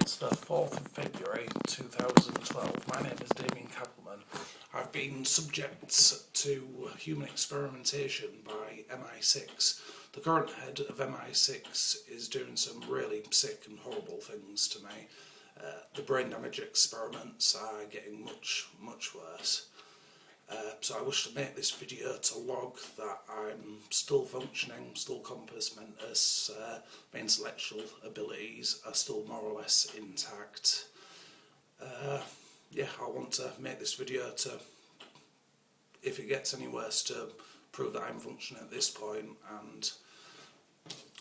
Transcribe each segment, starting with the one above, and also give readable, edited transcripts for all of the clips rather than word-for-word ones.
It's the 4th of February 2012. My name is Damien Kappelman. I've been subject to human experimentation by MI6. The current head of MI6 is doing some really sick and horrible things to me. The brain damage experiments are getting much worse. So I wish to make this video to log that I'm still functioning, still compos mentis, my intellectual abilities are still more or less intact. I want to make this video to, if it gets any worse, to prove that I'm functioning at this point and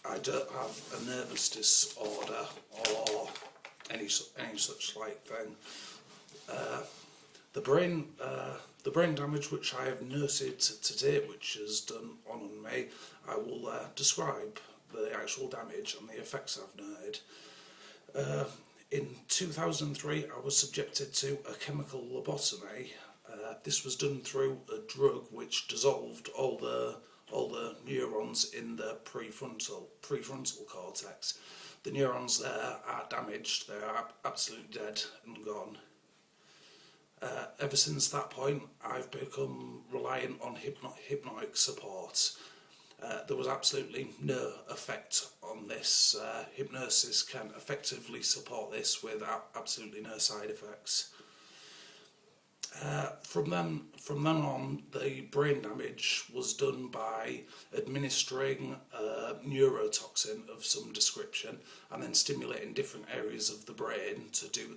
I don't have a nervous disorder or any such like thing. The brain damage which I have noted to date, which is done on me, I will describe the actual damage and the effects I've noted. In 2003, I was subjected to a chemical lobotomy. This was done through a drug which dissolved all the neurons in the prefrontal cortex. The neurons there are damaged; they are absolutely dead and gone. Ever since that point, I've become reliant on hypnotic support. There was absolutely no effect on this. Hypnosis can effectively support this with absolutely no side effects. From then on, the brain damage was done by administering a neurotoxin of some description and then stimulating different areas of the brain to do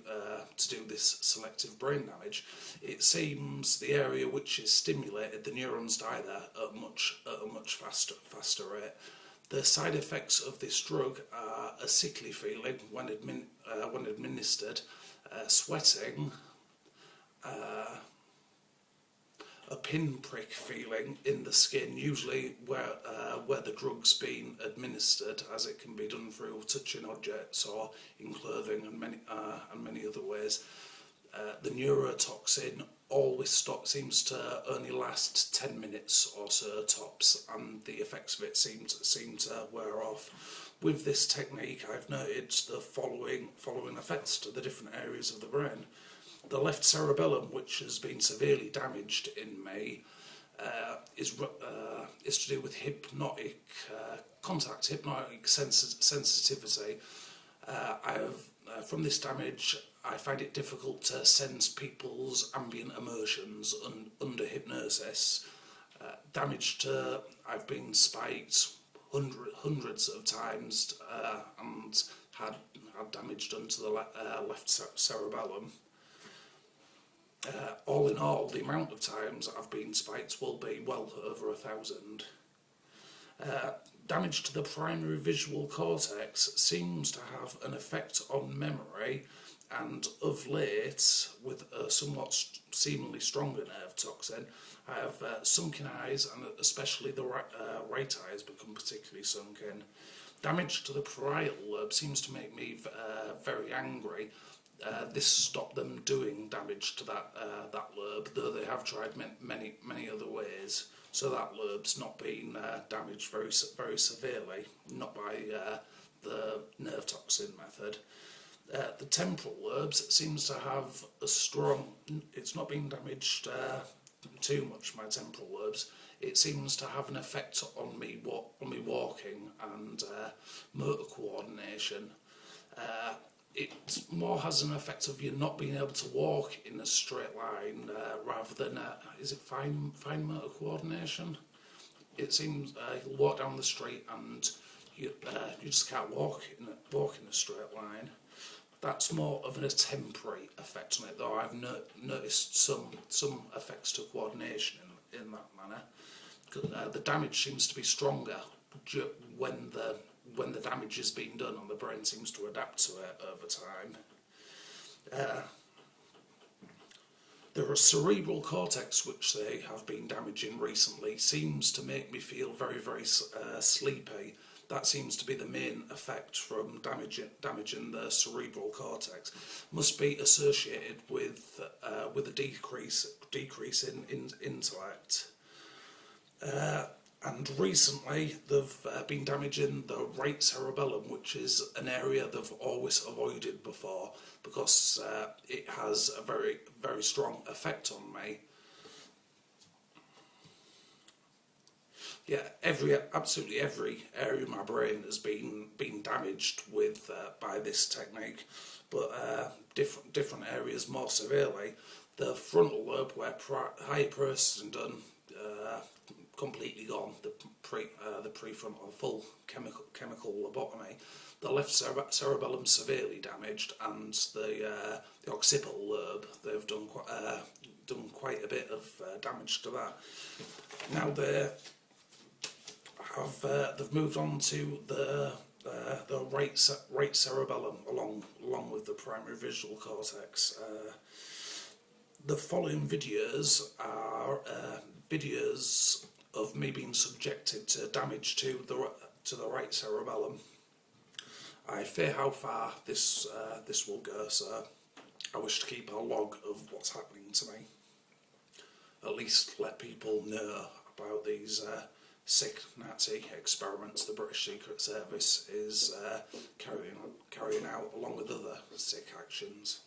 this selective brain damage. It seems the area which is stimulated, the neurons die there at a much faster rate. The side effects of this drug are a sickly feeling when administered, sweating, a pinprick feeling in the skin, usually where the drug's been administered, as it can be done through touching objects or in clothing and many other ways. The neurotoxin always seems to only last 10 minutes or so tops, and the effects of it seem to wear off. With this technique, I've noted the following effects to the different areas of the brain. The left cerebellum, which has been severely damaged in me, is to do with hypnotic contact, hypnotic sensitivity. From this damage, I find it difficult to sense people's ambient emotions under hypnosis. I've been spiked hundreds of times and had damage done to the left cerebellum. All in all, the amount of times I've been spiked will be well over 1,000. Damage to the primary visual cortex seems to have an effect on memory, and of late, with a somewhat seemingly stronger nerve toxin, I have sunken eyes, and especially the right eye has become particularly sunken. Damage to the parietal lobe seems to make me very angry. This stopped them doing damage to that lobe, though they have tried many other ways. So that lobe's not been damaged very severely, not by the nerve toxin method. The temporal lobes seems to have a strong. It's not been damaged too much. My temporal lobes. It seems to have an effect on me walking and motor coordination. It more has an effect of you not being able to walk in a straight line rather than is it fine motor coordination? It seems you'll walk down the street and you just can't walk in a straight line. That's more of a temporary effect on it, though I've noticed some effects to coordination in that manner. The damage seems to be stronger when the damage is being done, and the brain seems to adapt to it over time. The cerebral cortex, which they have been damaging recently, seems to make me feel very sleepy. That seems to be the main effect from damaging the cerebral cortex. Must be associated with a decrease in intellect. And recently they've been damaging the right cerebellum, which is an area they've always avoided before because it has a very, very strong effect on me. Yeah, absolutely every area of my brain has been damaged with by this technique, but different areas more severely. The frontal lobe, where higher processing done, completely gone. The prefrontal full chemical lobotomy. The left cerebellum severely damaged, and the occipital lobe, they've done quite a bit of damage to that. Now they've moved on to the right cerebellum along with the primary visual cortex. The following videos are videos of me being subjected to damage to the right cerebellum. I fear how far this will go, so I wish to keep a log of what's happening to me. At least let people know about these sick Nazi experiments the British Secret Service is carrying out, along with other sick actions.